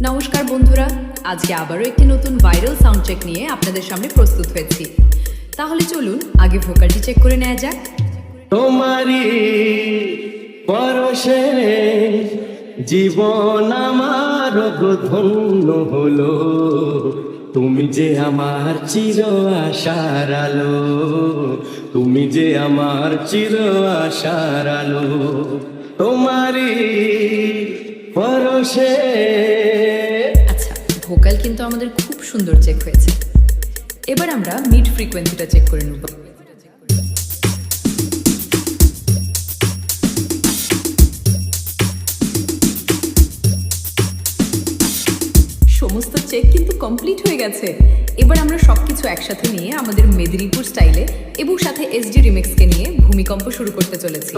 নমস্কার বন্ধুরা, আজকে আবারও একটি নতুন ভাইরাল সাউন্ড চেক নিয়ে আপনাদের সামনে প্রস্তুত হয়েছি। তাহলে চলুন আগে ভোকালটি চেক করে নেওয়া যাক। তোমারি পরশে জীবন আমার ধন্য হলো, তুমি যে আমার চির আশার আলো, তুমি যে আমার চির আশার আলো। তোমারি পরশে। আচ্ছা, ভোকাল কিন্তু আমাদের খুব সুন্দর চেক হয়েছে। এবার আমরা মিড ফ্রিকোয়েন্সিটা চেক করে নেব। সমস্ত চেক কিন্তু কমপ্লিট হয়ে গেছে। এবার আমরা সবকিছু একসাথে নিয়ে আমাদের মেদিনীপুর স্টাইলে এবং সাথে এসডি রিমিক্সকে নিয়ে ভূমিকম্প শুরু করতে চলেছি।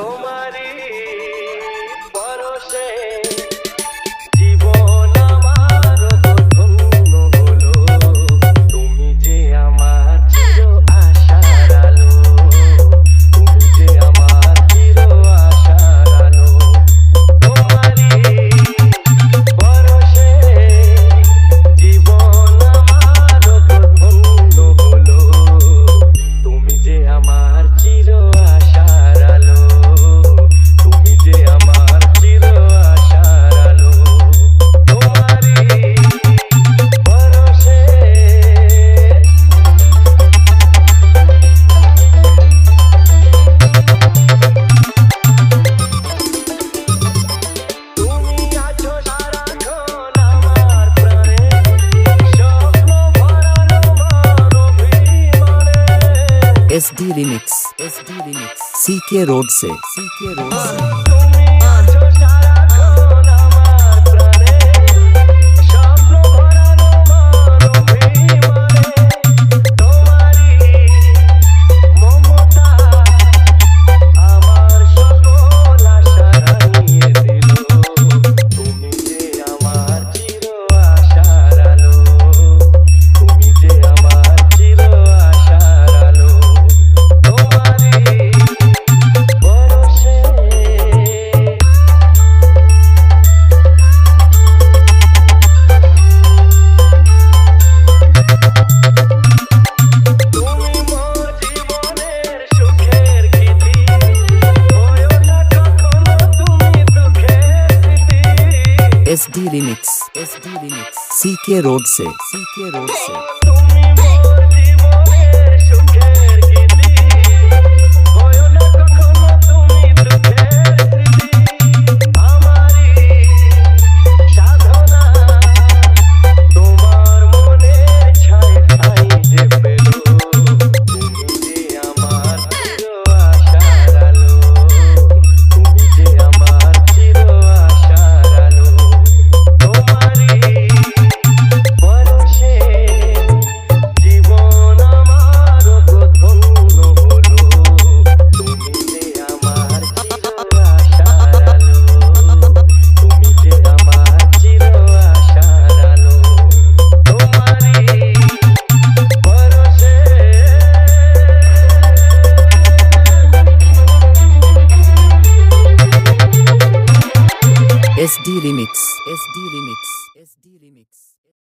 SD Remix CK Road से SD Remix CK Road से SD Remix